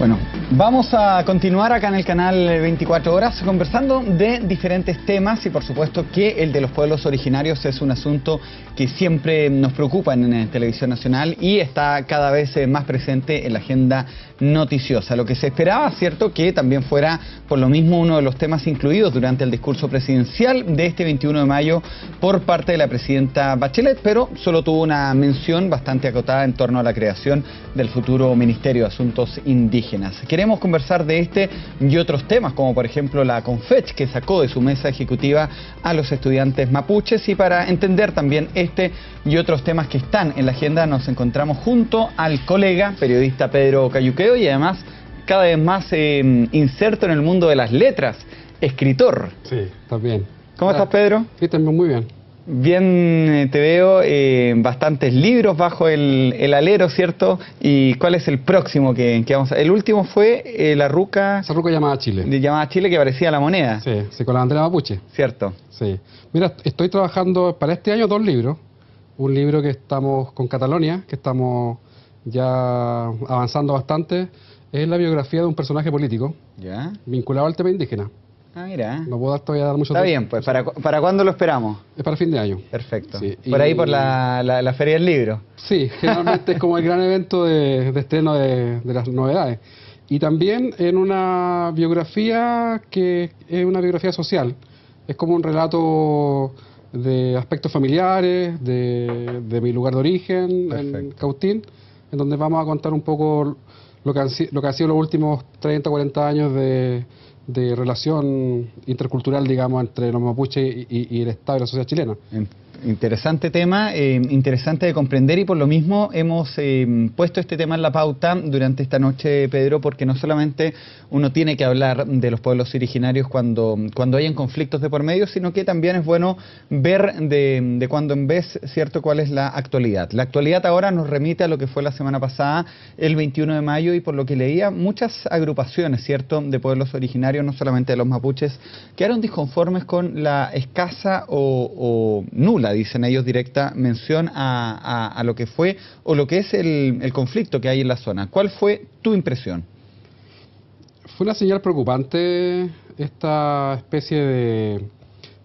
Bueno, vamos a continuar acá en el canal 24 Horas conversando de diferentes temas y por supuesto que el de los pueblos originarios es un asunto que siempre nos preocupa en Televisión Nacional y está cada vez más presente en la agenda noticiosa. Lo que se esperaba, cierto, que también fuera por lo mismo uno de los temas incluidos durante el discurso presidencial de este 21 de mayo por parte de la presidenta Bachelet, pero solo tuvo una mención bastante acotada en torno a la creación del futuro Ministerio de Asuntos Indígenas. Queremos conversar de este y otros temas, como por ejemplo la CONFECH, que sacó de su mesa ejecutiva a los estudiantes mapuches, y para entender también este y otros temas que están en la agenda nos encontramos junto al colega periodista Pedro Cayuqueo y además cada vez más inserto en el mundo de las letras, escritor. Sí, también. ¿Cómo estás, Pedro? Sí, también muy bien. Bien, te veo, bastantes libros bajo el alero, ¿cierto? ¿Y cuál es el próximo que vamos a...? El último fue La Ruca... Esa ruca llamada Chile. Llamada Chile, que parecía la moneda. Sí, sí, con la bandera mapuche. ¿Cierto? Sí. Mira, estoy trabajando para este año 2 libros. Un libro que estamos con Catalonia, que estamos ya avanzando bastante. Es la biografía de un personaje político. ¿Ya? Vinculado al tema indígena. Ah, mira. No puedo todavía dar mucho Está tiempo. bien, pues, ¿para cuándo lo esperamos? Es para fin de año. Perfecto. Sí, por ahí por la Feria del Libro. Sí, generalmente es como el gran evento de estreno de las novedades. Y también en una biografía que es una biografía social. Es como un relato de aspectos familiares, de mi lugar de origen, Perfecto. en Cautín, en donde vamos a contar un poco lo que han sido los últimos 30, 40 años de relación intercultural, digamos, entre los mapuches y el Estado y la sociedad chilena. Interesante tema, interesante de comprender, y por lo mismo hemos puesto este tema en la pauta durante esta noche, Pedro, porque no solamente uno tiene que hablar de los pueblos originarios cuando hayan conflictos de por medio, sino que también es bueno ver de cuando en vez, ¿cierto?, cuál es la actualidad. La actualidad ahora nos remite a lo que fue la semana pasada, el 21 de mayo, y por lo que leía, muchas agrupaciones, ¿cierto?, de pueblos originarios, no solamente de los mapuches, quedaron disconformes con la escasa o nula, dicen ellos, directa mención a lo que fue o lo que es el conflicto que hay en la zona. ¿Cuál fue tu impresión? Fue una señal preocupante esta especie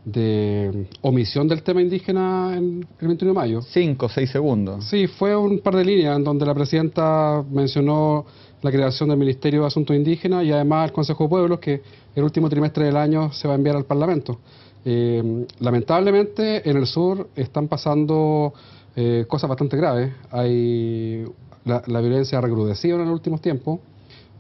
de omisión del tema indígena en el 21 de mayo. 5 o 6 segundos. Sí, fue un par de líneas en donde la presidenta mencionó la creación del Ministerio de Asuntos Indígenas y además el Consejo de Pueblos, que el último trimestre del año se va a enviar al Parlamento. Lamentablemente en el sur están pasando cosas bastante graves. La violencia ha recrudecido en los últimos tiempos.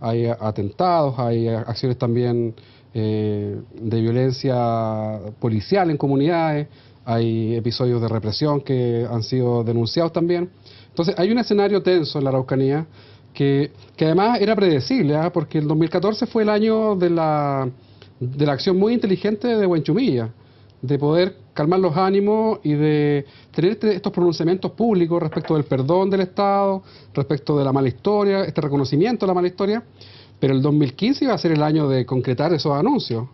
Hay atentados, hay acciones también de violencia policial en comunidades, hay episodios de represión que han sido denunciados también. Entonces hay un escenario tenso en la Araucanía que además era predecible, porque el 2014 fue el año de la acción muy inteligente de Huenchumilla, de poder calmar los ánimos y de tener estos pronunciamientos públicos respecto del perdón del Estado, respecto de la mala historia, este reconocimiento de la mala historia. Pero el 2015 iba a ser el año de concretar esos anuncios.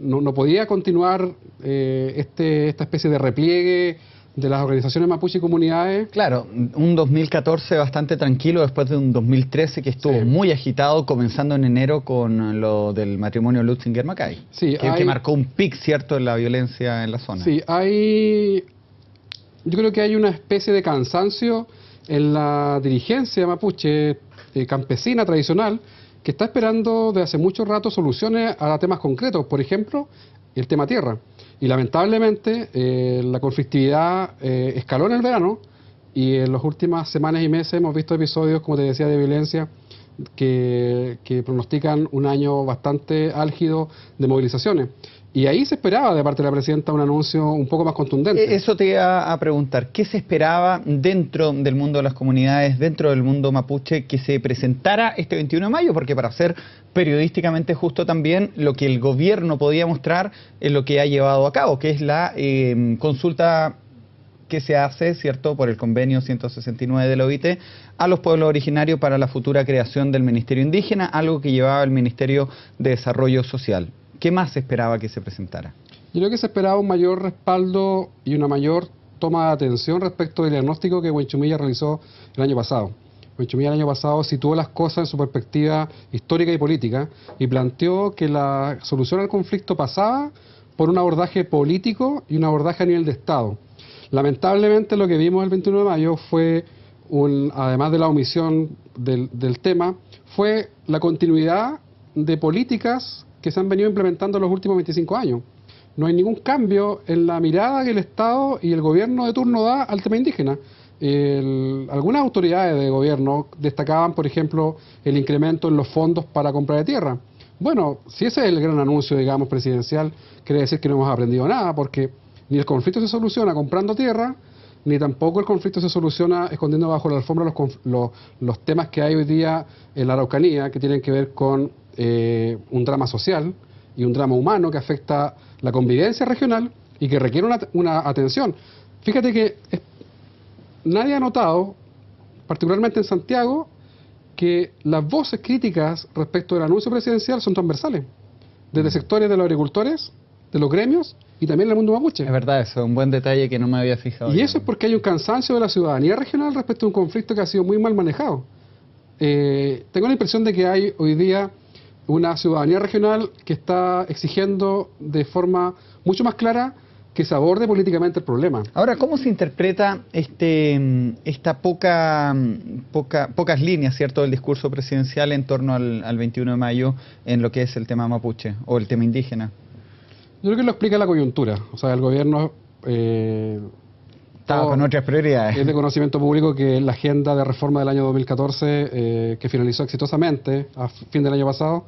No podía continuar esta especie de repliegue de las organizaciones mapuche y comunidades. Claro, un 2014 bastante tranquilo después de un 2013 que estuvo muy agitado, comenzando en enero con lo del matrimonio Lutzinger-Mackay, que marcó un pic, ¿cierto?, en la violencia en la zona. Sí, yo creo que hay una especie de cansancio en la dirigencia mapuche campesina tradicional, que está esperando de hace mucho rato soluciones a temas concretos, por ejemplo, el tema tierra. Y lamentablemente la conflictividad escaló en el verano, y en las últimas semanas y meses hemos visto episodios, como te decía, de violencia que pronostican un año bastante álgido de movilizaciones. Y ahí se esperaba de parte de la presidenta un anuncio un poco más contundente. Eso te iba a preguntar, ¿qué se esperaba dentro del mundo de las comunidades, dentro del mundo mapuche, que se presentara este 21 de mayo? Porque para ser periodísticamente justo también, lo que el gobierno podía mostrar es lo que ha llevado a cabo, que es la consulta que se hace, ¿cierto?, por el convenio 169 de la OIT a los pueblos originarios para la futura creación del Ministerio Indígena, algo que llevaba el Ministerio de Desarrollo Social. ¿Qué más se esperaba que se presentara? Yo creo que se esperaba un mayor respaldo y una mayor toma de atención respecto del diagnóstico que Huenchumilla realizó el año pasado. Benchimilla el año pasado situó las cosas en su perspectiva histórica y política y planteó que la solución al conflicto pasaba por un abordaje político y un abordaje a nivel de Estado. Lamentablemente lo que vimos el 21 de mayo fue, además de la omisión del tema, fue la continuidad de políticas que se han venido implementando en los últimos 25 años. No hay ningún cambio en la mirada que el Estado y el gobierno de turno da al tema indígena. Algunas autoridades de gobierno destacaban, por ejemplo, el incremento en los fondos para compra de tierra. Bueno, si ese es el gran anuncio, digamos, presidencial, quiere decir que no hemos aprendido nada, porque ni el conflicto se soluciona comprando tierra, ni tampoco el conflicto se soluciona escondiendo bajo la alfombra los temas que hay hoy día en la Araucanía, que tienen que ver con un drama social y un drama humano que afecta la convivencia regional y que requiere una atención. Fíjate que nadie ha notado, particularmente en Santiago, que las voces críticas respecto del anuncio presidencial son transversales, desde sectores de los agricultores, de los gremios y también del mundo mapuche. Es verdad, eso es un buen detalle que no me había fijado. Y eso es porque hay un cansancio de la ciudadanía regional respecto a un conflicto que ha sido muy mal manejado. Tengo la impresión de que hay hoy día una ciudadanía regional que está exigiendo de forma mucho más clara que se aborde políticamente el problema. Ahora, ¿cómo se interpreta esta pocas líneas, cierto, del discurso presidencial en torno al 21 de mayo en lo que es el tema mapuche o el tema indígena? Yo creo que lo explica la coyuntura. O sea, el gobierno estaba con otras prioridades. Es de conocimiento público que la agenda de reforma del año 2014, que finalizó exitosamente a fin del año pasado,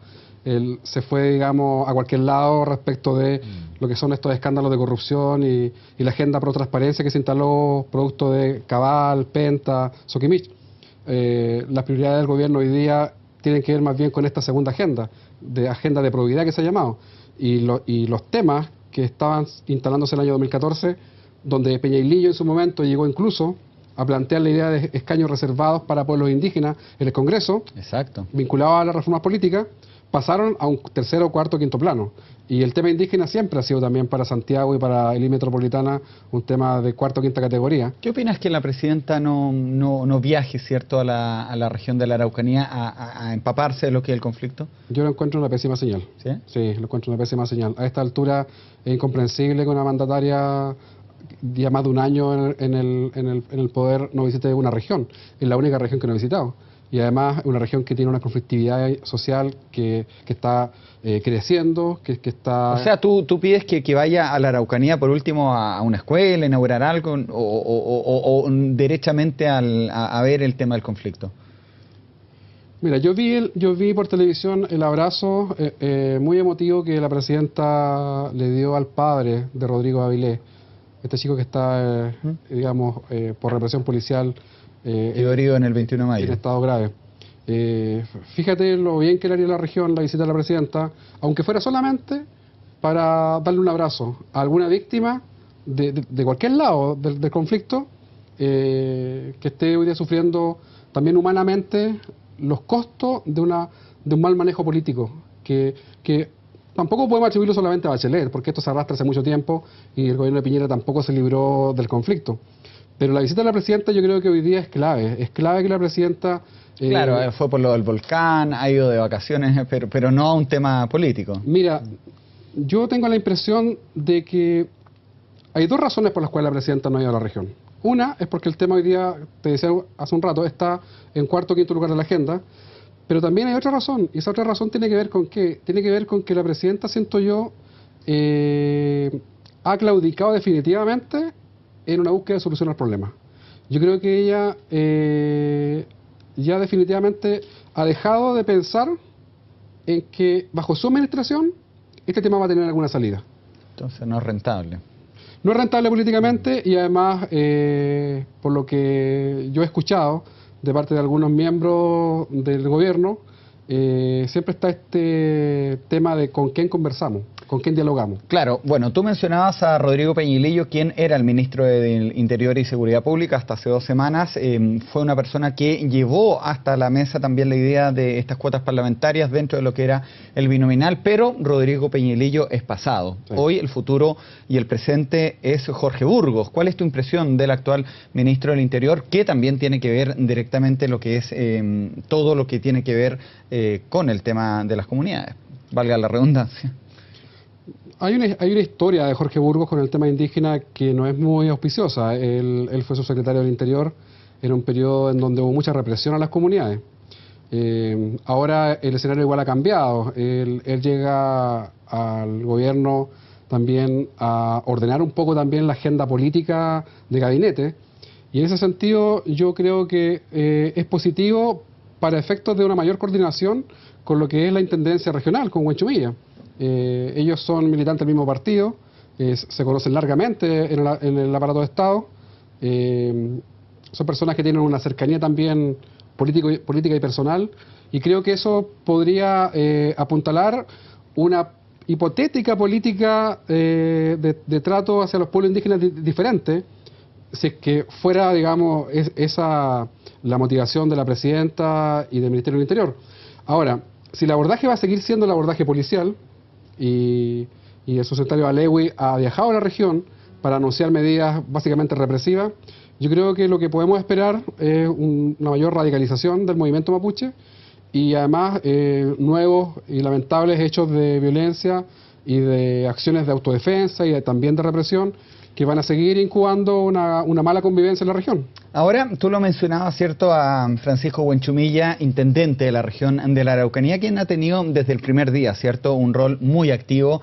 se fue, digamos, a cualquier lado respecto de lo que son estos escándalos de corrupción y la agenda pro transparencia que se instaló producto de Cabal, Penta, Soquimich. Las prioridades del gobierno hoy día tienen que ver más bien con esta segunda agenda de probidad que se ha llamado. Y los temas que estaban instalándose en el año 2014, donde Peñailillo en su momento llegó incluso a plantear la idea de escaños reservados para pueblos indígenas en el Congreso, exacto, vinculados a las reformas políticas, pasaron a un tercero, cuarto, quinto plano. Y el tema indígena siempre ha sido también para Santiago y para el I Metropolitana un tema de cuarta o quinta categoría. ¿Qué opinas que la presidenta no viaje, cierto, a la región de la Araucanía a empaparse de lo que es el conflicto? Yo lo encuentro una pésima señal. ¿Sí? Sí, lo encuentro una pésima señal. A esta altura es incomprensible que una mandataria ya más de un año en el poder no visite una región. Es la única región que no ha visitado. Y además una región que tiene una conflictividad social que está creciendo, que está... O sea, tú pides que vaya a la Araucanía por último a una escuela, a inaugurar algo, o derechamente a ver el tema del conflicto. Mira, yo vi por televisión el abrazo muy emotivo que la presidenta le dio al padre de Rodrigo Avilés, este chico que está, digamos, por represión policial... herido en el 21 de mayo. En estado grave. Fíjate lo bien que le haría la región la visita de la presidenta, aunque fuera solamente para darle un abrazo a alguna víctima de cualquier lado del conflicto que esté hoy día sufriendo también humanamente los costos de un mal manejo político, que tampoco podemos atribuirlo solamente a Bachelet, porque esto se arrastra hace mucho tiempo y el gobierno de Piñera tampoco se libró del conflicto. Pero la visita de la presidenta yo creo que hoy día es clave que la presidenta... claro, fue por lo del volcán, ha ido de vacaciones, pero no a un tema político. Mira, yo tengo la impresión de que hay dos razones por las cuales la presidenta no ha ido a la región. Una es porque el tema hoy día, te decía hace un rato, está en cuarto o quinto lugar de la agenda, pero también hay otra razón, y esa otra razón tiene que ver con qué, tiene que ver con que la presidenta, siento yo, ha claudicado definitivamente en una búsqueda de solución al problema. Yo creo que ella ya definitivamente ha dejado de pensar en que bajo su administración este tema va a tener alguna salida. Entonces no es rentable. No es rentable políticamente y además, por lo que yo he escuchado de parte de algunos miembros del gobierno, siempre está este tema de con quién conversamos. con quién dialogamos. Claro, bueno, tú mencionabas a Rodrigo Peñilillo, quien era el ministro del Interior y Seguridad Pública hasta hace 2 semanas. Fue una persona que llevó hasta la mesa también la idea de estas cuotas parlamentarias dentro de lo que era el binominal, pero Rodrigo Peñilillo es pasado. Sí. Hoy el futuro y el presente es Jorge Burgos. ¿Cuál es tu impresión del actual ministro del Interior, que también tiene que ver directamente lo que es todo lo que tiene que ver con el tema de las comunidades? Valga la redundancia. Hay una historia de Jorge Burgos con el tema indígena que no es muy auspiciosa. Él fue subsecretario del Interior en un periodo en donde hubo mucha represión a las comunidades. Ahora el escenario igual ha cambiado. Él llega al gobierno también a ordenar un poco también la agenda política de gabinete, y en ese sentido yo creo que es positivo para efectos de una mayor coordinación con lo que es la intendencia regional, con Huenchumilla. Ellos son militantes del mismo partido, se conocen largamente en el aparato de Estado, son personas que tienen una cercanía también política y personal, y creo que eso podría apuntalar una hipotética política de trato hacia los pueblos indígenas diferente, si es que fuera, digamos, esa la motivación de la presidenta y del Ministerio del Interior. Ahora, si el abordaje va a seguir siendo el abordaje policial, y el subsecretario Alewi ha viajado a la región para anunciar medidas básicamente represivas, yo creo que lo que podemos esperar es una mayor radicalización del movimiento mapuche y además nuevos y lamentables hechos de violencia y de acciones de autodefensa y también de represión que van a seguir incubando una mala convivencia en la región. Ahora, tú lo mencionabas, ¿cierto?, a Francisco Huenchumilla, intendente de la región de la Araucanía, quien ha tenido desde el primer día, ¿cierto?, un rol muy activo,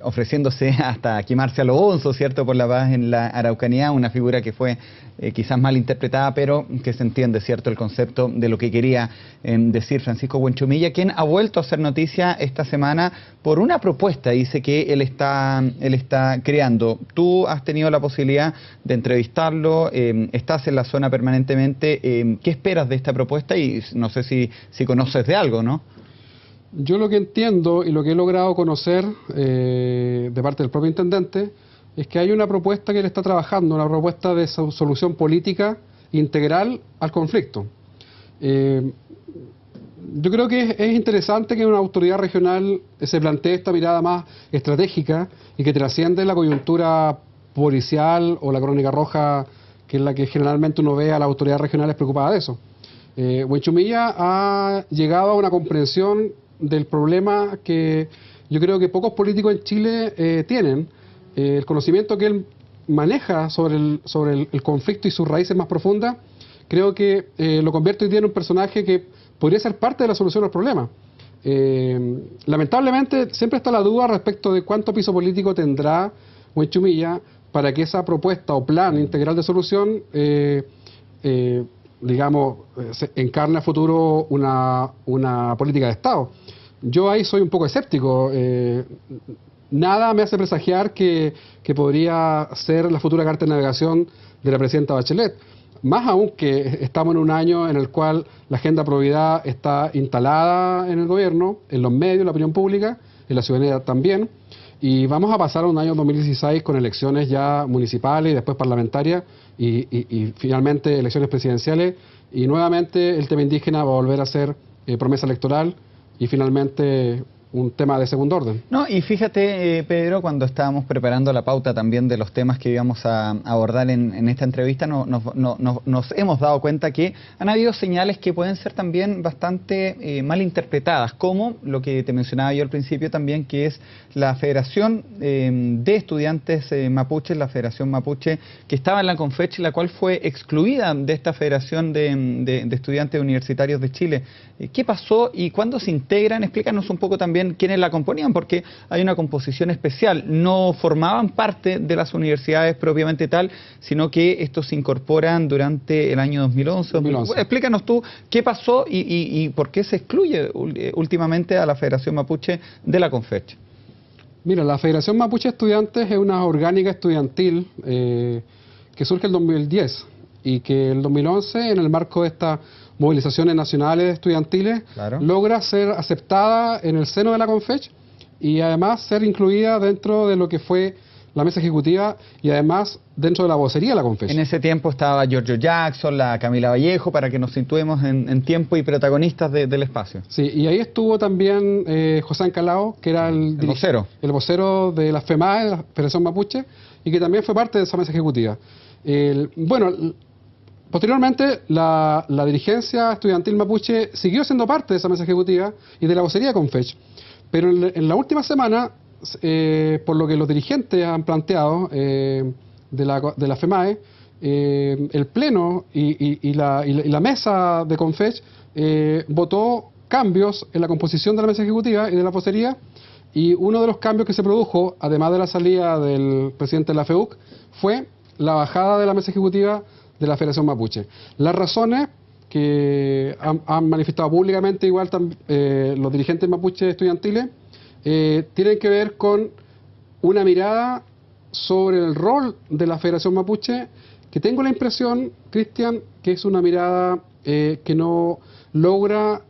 ofreciéndose hasta quemarse a lo onzo, ¿cierto?, por la paz en la Araucanía, una figura que fue quizás mal interpretada, pero que se entiende, ¿cierto?, el concepto de lo que quería decir Francisco Huenchumilla, quien ha vuelto a hacer noticia esta semana por una propuesta, dice que él está creando. Tú has tenido la posibilidad de entrevistarlo, estás en la zona permanentemente. ¿Qué esperas de esta propuesta? Y no sé si conoces de algo, ¿no? Yo lo que entiendo y lo que he logrado conocer de parte del propio intendente es que hay una propuesta que él está trabajando, una propuesta de solución política integral al conflicto. Yo creo que es interesante que una autoridad regional se plantee esta mirada más estratégica y que trasciende la coyuntura policial o la crónica roja, que es la que generalmente uno ve a las autoridades regionales preocupadas de eso. Huenchumilla ha llegado a una comprensión del problema que yo creo que pocos políticos en Chile tienen. El conocimiento que él maneja sobre el conflicto y sus raíces más profundas, creo que lo convierte hoy día en un personaje que podría ser parte de la solución al problema. Lamentablemente siempre está la duda respecto de cuánto piso político tendrá Huenchumilla para que esa propuesta o plan integral de solución digamos, encarne a futuro una política de Estado. Yo ahí soy un poco escéptico. Nada me hace presagiar que podría ser la futura carta de navegación de la presidenta Bachelet. Más aún que estamos en un año en el cual la agenda probidad está instalada en el gobierno, en los medios, en la opinión pública, en la ciudadanía también, y vamos a pasar a un año 2016 con elecciones ya municipales y después parlamentarias y finalmente elecciones presidenciales, y nuevamente el tema indígena va a volver a ser promesa electoral y finalmente un tema de segundo orden. No, y fíjate, Pedro, cuando estábamos preparando la pauta también de los temas que íbamos a abordar en esta entrevista, nos hemos dado cuenta que han habido señales que pueden ser también bastante mal interpretadas, como lo que te mencionaba yo al principio también, que es la Federación de Estudiantes Mapuches, la Federación Mapuche, que estaba en la CONFECH, la cual fue excluida de esta Federación de Estudiantes Universitarios de Chile. ¿Qué pasó y cuándo se integran? Explícanos un poco también quiénes la componían, porque hay una composición especial. No formaban parte de las universidades propiamente tal, sino que estos se incorporan durante el año 2011. Explícanos tú qué pasó y por qué se excluye últimamente a la Federación Mapuche de la CONFECH. Mira, la Federación Mapuche Estudiantes es una orgánica estudiantil que surge en el 2010 y que en el 2011, en el marco de estas movilizaciones nacionales estudiantiles, claro, logra ser aceptada en el seno de la CONFECH y además ser incluida dentro de lo que fue la mesa ejecutiva y además dentro de la vocería de la Confech. En ese tiempo estaba Giorgio Jackson, la Camila Vallejo, para que nos situemos en tiempo y protagonistas del espacio. Sí, y ahí estuvo también José Ancalao, que era el vocero de la FEMAE, de la Federación Mapuche, y que también fue parte de esa mesa ejecutiva. Posteriormente, la dirigencia estudiantil mapuche siguió siendo parte de esa mesa ejecutiva y de la vocería de Confech. Pero en la última semana, por lo que los dirigentes han planteado de la FEMAE, el Pleno y la mesa de Confech votó cambios en la composición de la mesa ejecutiva y de la vocería, y uno de los cambios que se produjo, además de la salida del presidente de la FEUC, fue la bajada de la mesa ejecutiva de la Federación Mapuche. Las razones que han manifestado públicamente igual los dirigentes mapuches estudiantiles tienen que ver con una mirada sobre el rol de la Federación Mapuche, que tengo la impresión, Cristian, que es una mirada que no logra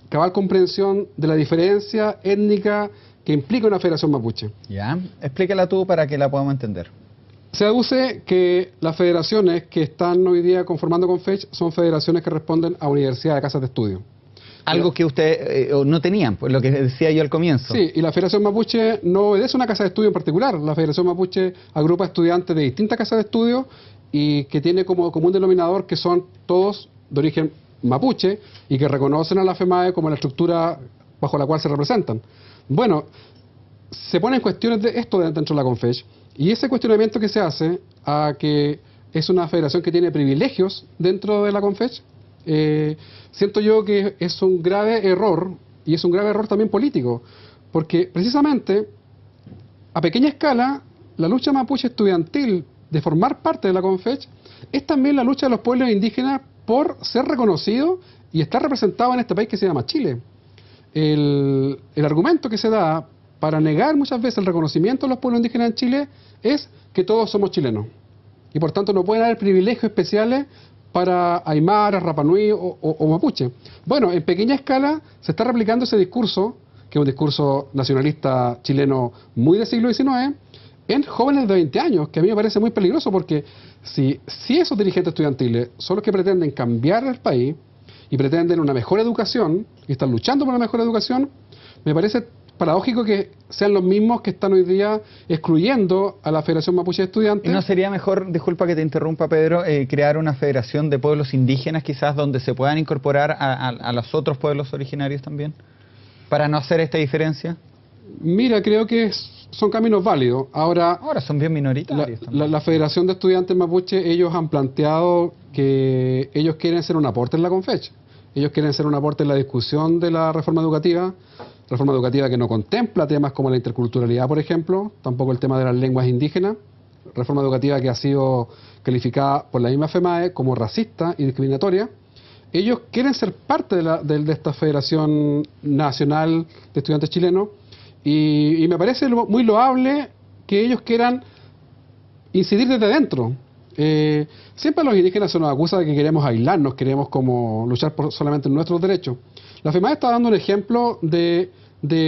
cabal comprensión de la diferencia étnica que implica una Federación Mapuche. Ya, explícala tú para que la podamos entender. Se aduce que las federaciones que están hoy día conformando Confech son federaciones que responden a universidades, a casas de estudio. Algo que ustedes no tenían, pues lo que decía yo al comienzo. Sí, y la Federación Mapuche no obedece a una casa de estudio en particular. La Federación Mapuche agrupa estudiantes de distintas casas de estudio y que tiene como común denominador que son todos de origen mapuche y que reconocen a la FEMAE como la estructura bajo la cual se representan. Bueno, se ponen cuestiones de esto dentro de la Confech, y ese cuestionamiento que se hace a que es una federación que tiene privilegios dentro de la Confech, siento yo que es un grave error, y es un grave error también político, porque precisamente a pequeña escala la lucha mapuche estudiantil de formar parte de la Confech es también la lucha de los pueblos indígenas por ser reconocidos y estar representados en este país que se llama Chile. El argumento que se da para negar muchas veces el reconocimiento de los pueblos indígenas en Chile es que todos somos chilenos y por tanto no pueden haber privilegios especiales para Aymara, Rapa Nui o Mapuche. Bueno, en pequeña escala se está replicando ese discurso, que es un discurso nacionalista chileno muy del siglo XIX, en jóvenes de 20 años, que a mí me parece muy peligroso porque si esos dirigentes estudiantiles son los que pretenden cambiar el país y pretenden una mejor educación y están luchando por una mejor educación, me parece paradójico que sean los mismos que están hoy día excluyendo a la Federación Mapuche de Estudiantes. ¿Y no sería mejor, disculpa que te interrumpa, Pedro, crear una federación de pueblos indígenas quizás donde se puedan incorporar a los otros pueblos originarios también? Para no hacer esta diferencia. Mira, creo que son caminos válidos. Ahora son bien minoritarios. La Federación de Estudiantes Mapuche, ellos han planteado que ellos quieren ser un aporte en la Confech. Ellos quieren ser un aporte en la discusión de la reforma educativa que no contempla temas como la interculturalidad, por ejemplo, tampoco el tema de las lenguas indígenas, reforma educativa que ha sido calificada por la misma FEMAE como racista y discriminatoria. Ellos quieren ser parte de esta Federación Nacional de Estudiantes Chilenos y me parece muy loable que ellos quieran incidir desde dentro. Siempre los indígenas se nos acusa de que queremos aislarnos, queremos como luchar por solamente nuestros derechos. La FEMAE está dando un ejemplo de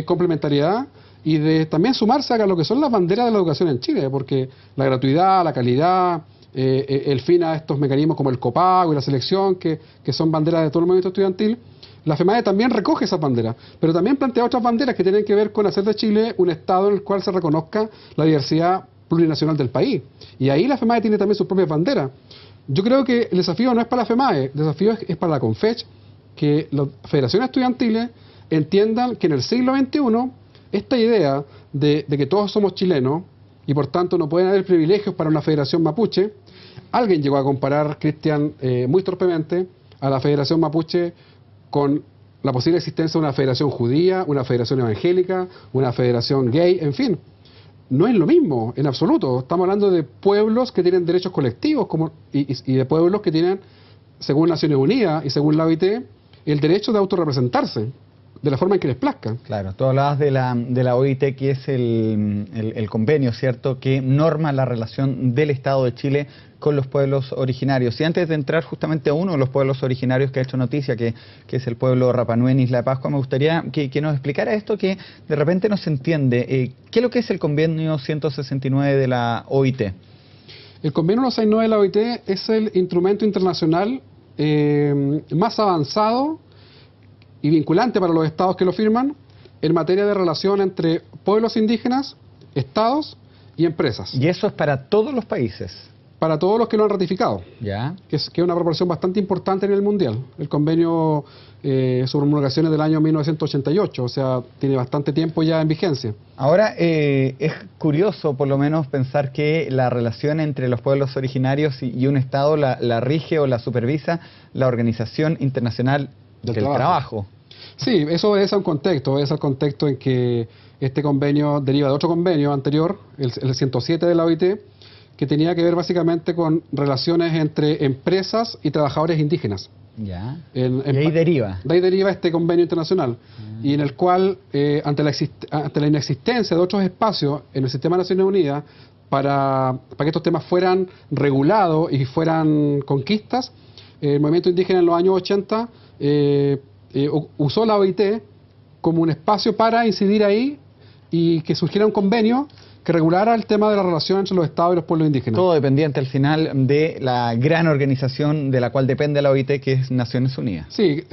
complementariedad y de también sumarse a lo que son las banderas de la educación en Chile, porque la gratuidad, la calidad, el fin a estos mecanismos como el copago y la selección, que son banderas de todo el movimiento estudiantil, la FEMAE también recoge esas banderas, pero también plantea otras banderas que tienen que ver con hacer de Chile un Estado en el cual se reconozca la diversidad plurinacional del país. Y ahí la FEMAE tiene también sus propias banderas. Yo creo que el desafío no es para la FEMAE, el desafío es para la Confech, que las federaciones estudiantiles entiendan que en el siglo XXI esta idea de que todos somos chilenos y por tanto no pueden haber privilegios para una federación mapuche. Alguien llegó a comparar, Cristian, muy torpemente a la Federación Mapuche con la posible existencia de una federación judía, una federación evangélica, una federación gay, en fin. No es lo mismo, en absoluto. Estamos hablando de pueblos que tienen derechos colectivos y de pueblos que tienen, según Naciones Unidas y según la OIT, el derecho de autorrepresentarse, de la forma en que les plazca. Claro, tú hablabas de la OIT, que es el convenio, ¿cierto?, que norma la relación del Estado de Chile con los pueblos originarios. Y antes de entrar justamente a uno de los pueblos originarios que ha hecho noticia, que es el pueblo Rapa Nui en Isla de Pascua, me gustaría que nos explicara esto, que de repente no se entiende. ¿Qué es lo que es el convenio 169 de la OIT? El convenio 169 de la OIT es el instrumento internacional más avanzado y vinculante para los estados que lo firman en materia de relación entre pueblos indígenas, estados y empresas. Y eso es para todos los países. Para todos los que lo han ratificado. Ya. Que es una proporción bastante importante en el mundial. El convenio, su promulgación es del año 1988, o sea, tiene bastante tiempo ya en vigencia. Ahora, es curioso por lo menos pensar que la relación entre los pueblos originarios y un Estado la rige o la supervisa la Organización Internacional del Trabajo. Sí, eso obedece a un contexto, obedece al contexto en que este convenio deriva de otro convenio anterior, el 107 de la OIT, que tenía que ver básicamente con relaciones entre empresas y trabajadores indígenas. Ya. Y ahí deriva. De ahí deriva este convenio internacional, y en el cual, ante la inexistencia de otros espacios en el sistema de Naciones Unidas para que estos temas fueran regulados y fueran conquistas, el movimiento indígena en los años 80 usó la OIT como un espacio para incidir ahí y que surgiera un convenio que regulara el tema de la relación entre los estados y los pueblos indígenas. Todo dependiente al final de la gran organización de la cual depende la OIT, que es Naciones Unidas. Sí,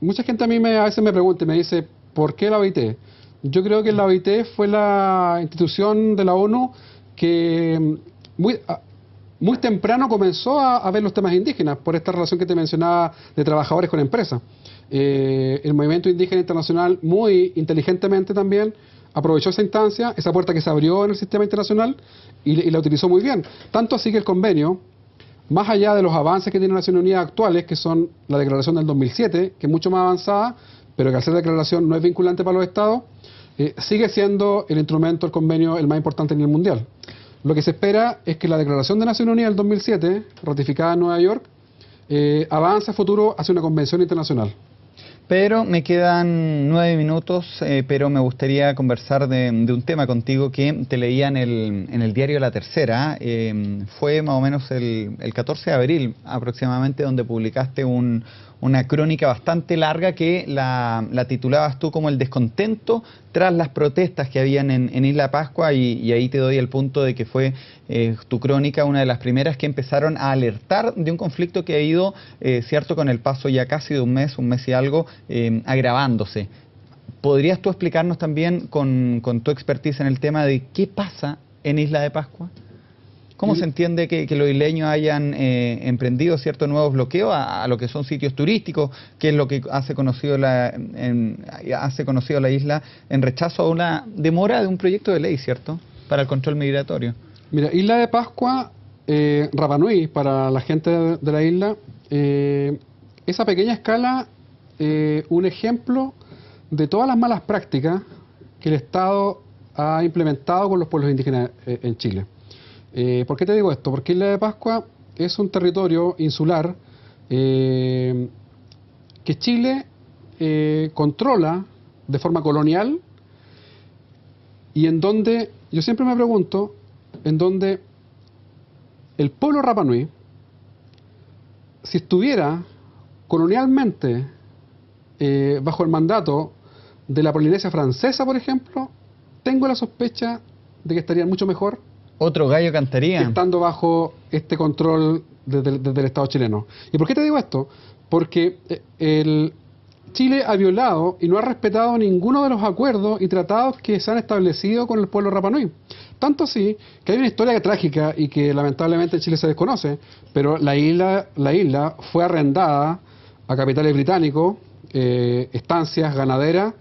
mucha gente a mí a veces me pregunta y me dice, ¿por qué la OIT? Yo creo que la OIT fue la institución de la ONU que muy temprano comenzó a ver los temas indígenas, por esta relación que te mencionaba de trabajadores con empresas. El movimiento indígena internacional, muy inteligentemente también, aprovechó esa instancia, esa puerta que se abrió en el sistema internacional y la utilizó muy bien. Tanto así que el convenio, más allá de los avances que tiene Naciones Unidas actuales, que son la declaración del 2007, que es mucho más avanzada, pero que al ser declaración no es vinculante para los estados, sigue siendo el instrumento, el convenio, el más importante en el mundial. Lo que se espera es que la declaración de Naciones Unidas del 2007, ratificada en Nueva York, avance a futuro hacia una convención internacional. Pero me quedan 9 minutos, pero me gustaría conversar de un tema contigo que te leía en el diario La Tercera. Fue más o menos el 14 de abril aproximadamente, donde publicaste una crónica bastante larga que la titulabas tú como el descontento tras las protestas que habían en Isla Pascua, y ahí te doy el punto de que fue tu crónica una de las primeras que empezaron a alertar de un conflicto que ha ido, cierto, con el paso ya casi de un mes y algo, agravándose. ¿Podrías tú explicarnos también con tu expertise en el tema de qué pasa en Isla de Pascua? ¿Cómo se entiende que los isleños hayan emprendido ciertos nuevos bloqueos a lo que son sitios turísticos, que es lo que hace conocido la isla, en rechazo a una demora de un proyecto de ley, ¿cierto?, para el control migratorio? Mira, Isla de Pascua, Rapa Nui, para la gente de la isla, esa pequeña escala, un ejemplo de todas las malas prácticas que el Estado ha implementado con los pueblos indígenas en Chile. ¿Por qué te digo esto? Porque Isla de Pascua es un territorio insular que Chile controla de forma colonial, y en donde, yo siempre me pregunto, en donde el pueblo Rapa Nui, si estuviera colonialmente bajo el mandato de la Polinesia Francesa, por ejemplo, tengo la sospecha de que estarían mucho mejor. Otro gallo cantaría. Estando bajo este control desde el Estado chileno. ¿Y por qué te digo esto? Porque Chile ha violado y no ha respetado ninguno de los acuerdos y tratados que se han establecido con el pueblo Rapa Nui. Tanto así que hay una historia trágica y que lamentablemente en Chile se desconoce, pero la isla fue arrendada a capitales británicos, estancias ganaderas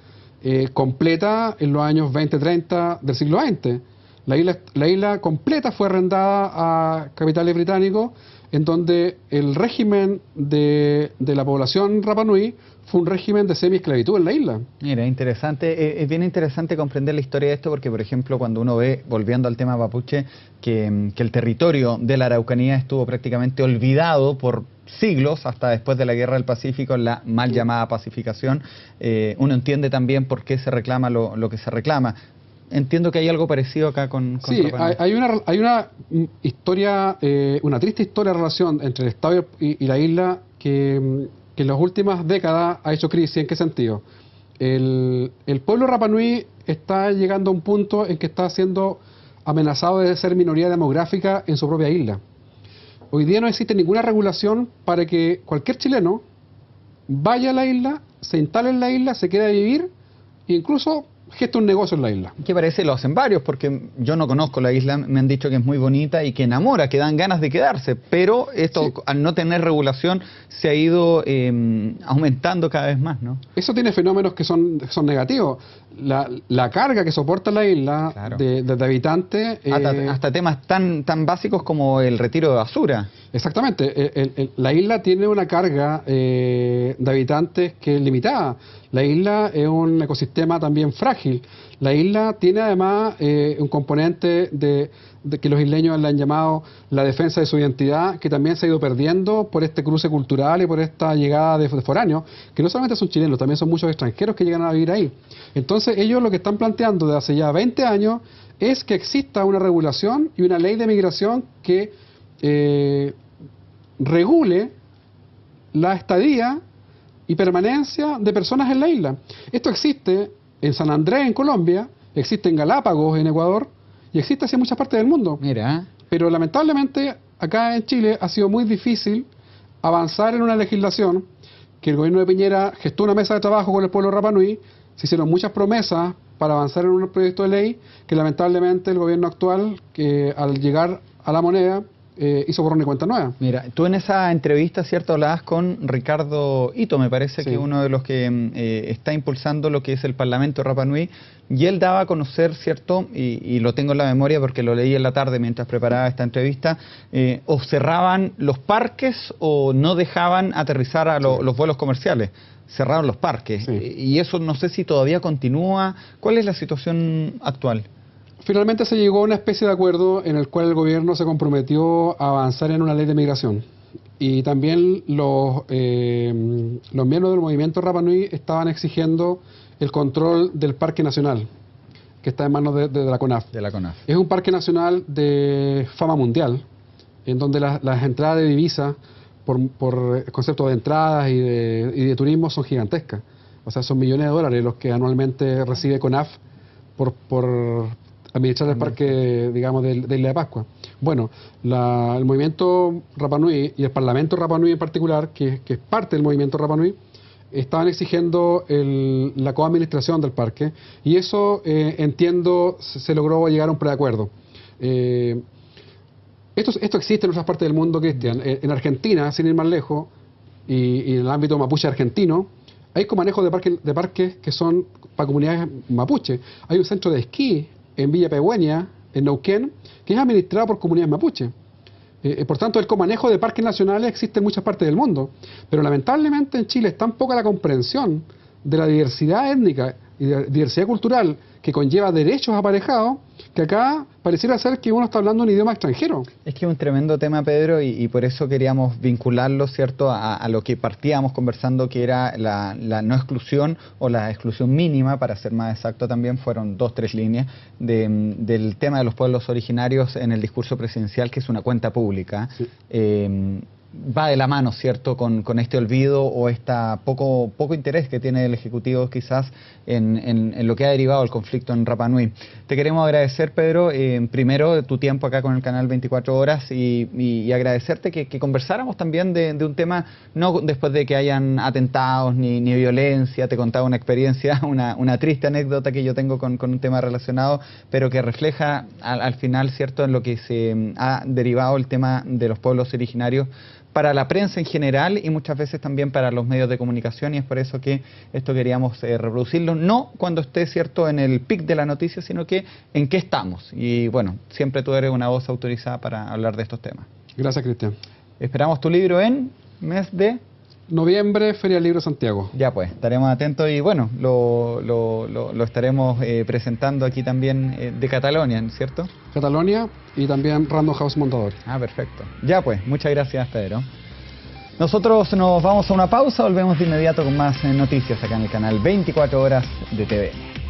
completa en los años 20-30 del siglo XX. La isla completa fue arrendada a capitales británicos, en donde el régimen de la población Rapa Nui fue un régimen de semi-esclavitud en la isla. Mira, interesante, es bien interesante comprender la historia de esto porque, por ejemplo, cuando uno ve, volviendo al tema mapuche, que el territorio de la Araucanía estuvo prácticamente olvidado por siglos, hasta después de la Guerra del Pacífico, la mal llamada pacificación, uno entiende también por qué se reclama lo que se reclama. Entiendo que hay algo parecido acá con Sí, Rapa hay una historia, una triste historia de relación entre el Estado y la isla que en las últimas décadas ha hecho crisis. ¿En qué sentido? El pueblo Rapa Nui está llegando a un punto en que está siendo amenazado de ser minoría demográfica en su propia isla. Hoy día no existe ninguna regulación para que cualquier chileno vaya a la isla, se instale en la isla, se quede a vivir e incluso gesta un negocio en la isla. ¿Qué parece? Lo hacen varios, porque yo no conozco la isla, me han dicho que es muy bonita y que enamora, que dan ganas de quedarse, pero esto, sí, al no tener regulación, se ha ido aumentando cada vez más, ¿no? Eso tiene fenómenos que son negativos. La carga que soporta la isla, claro, de habitantes... hasta temas tan básicos como el retiro de basura. Exactamente. La isla tiene una carga de habitantes que es limitada. La isla es un ecosistema también frágil. La isla tiene además un componente de que los isleños le han llamado la defensa de su identidad, que también se ha ido perdiendo por este cruce cultural y por esta llegada de foráneos, que no solamente son chilenos, también son muchos extranjeros que llegan a vivir ahí. Entonces ellos lo que están planteando desde hace ya 20 años es que exista una regulación y una ley de migración que regule la estadía y permanencia de personas en la isla. Esto existe en San Andrés, en Colombia, existe en Galápagos, en Ecuador, y existe así en muchas partes del mundo. Mira. Pero lamentablemente acá en Chile ha sido muy difícil avanzar en una legislación que el gobierno de Piñera gestó una mesa de trabajo con el pueblo Rapa Nui, se hicieron muchas promesas para avanzar en un proyecto de ley que lamentablemente el gobierno actual, que al llegar a la moneda, hizo borrón y cuenta nueva. Mira, tú en esa entrevista, ¿cierto?, hablabas con Ricardo Ito, me parece, sí, que es uno de los que está impulsando lo que es el Parlamento Rapa Nui, y él daba a conocer, ¿cierto?, y lo tengo en la memoria porque lo leí en la tarde mientras preparaba esta entrevista, o cerraban los parques o no dejaban aterrizar a los vuelos comerciales. Cerraron los parques, sí, y eso no sé si todavía continúa. ¿Cuál es la situación actual? Finalmente se llegó a una especie de acuerdo en el cual el gobierno se comprometió a avanzar en una ley de migración. Y también los miembros del movimiento Rapa Nui estaban exigiendo el control del Parque Nacional, que está en manos de la CONAF. De la CONAF. Es un parque nacional de fama mundial, en donde las entradas de divisas por concepto de entradas y de turismo son gigantescas. O sea, son millones de dólares los que anualmente recibe CONAF por administrar el parque, digamos, de Isla de Pascua. Bueno, el movimiento Rapa Nui y el Parlamento Rapa Nui en particular, que es parte del movimiento Rapa Nui, estaban exigiendo la coadministración del parque, y eso, entiendo, se logró llegar a un preacuerdo. Esto existe en otras partes del mundo, Cristian. En Argentina, sin ir más lejos, y en el ámbito mapuche argentino, hay comanejos de parques que son para comunidades mapuche. Hay un centro de esquí en Villa Pegüeña, en Neuquén, que es administrado por comunidades mapuche. Por tanto, el comanejo de parques nacionales existe en muchas partes del mundo, pero lamentablemente en Chile es tan poca la comprensión de la diversidad étnica y de la diversidad cultural que conlleva derechos aparejados, que acá pareciera ser que uno está hablando un idioma extranjero. Es que es un tremendo tema, Pedro, y por eso queríamos vincularlo, ¿cierto?, a lo que partíamos conversando, que era la no exclusión o la exclusión mínima, para ser más exacto también, fueron 2 o 3 líneas, del tema de los pueblos originarios en el discurso presidencial, que es una cuenta pública. Sí. Va de la mano, ¿cierto?, con este olvido o esta poco interés que tiene el Ejecutivo quizás en lo que ha derivado el conflicto en Rapa Nui. Te queremos agradecer, Pedro, primero tu tiempo acá con el canal 24 Horas y agradecerte que conversáramos también de un tema, no después de que hayan atentados ni violencia. Te contaba una experiencia, una triste anécdota que yo tengo con un tema relacionado, pero que refleja al final, ¿cierto?, en lo que se ha derivado el tema de los pueblos originarios, para la prensa en general y muchas veces también para los medios de comunicación, y es por eso que esto queríamos reproducirlo, no cuando esté, cierto, en el pic de la noticia, sino que en qué estamos. Y bueno, siempre tú eres una voz autorizada para hablar de estos temas. Gracias, Cristian. Esperamos tu libro en mes de noviembre, Feria del Libro Santiago. Ya pues, estaremos atentos y bueno, lo estaremos presentando aquí también de Cataluña, ¿cierto? Cataluña y también Random House Montador. Ah, perfecto. Ya pues, muchas gracias, Pedro. Nosotros nos vamos a una pausa, volvemos de inmediato con más noticias acá en el canal 24 Horas de TVN.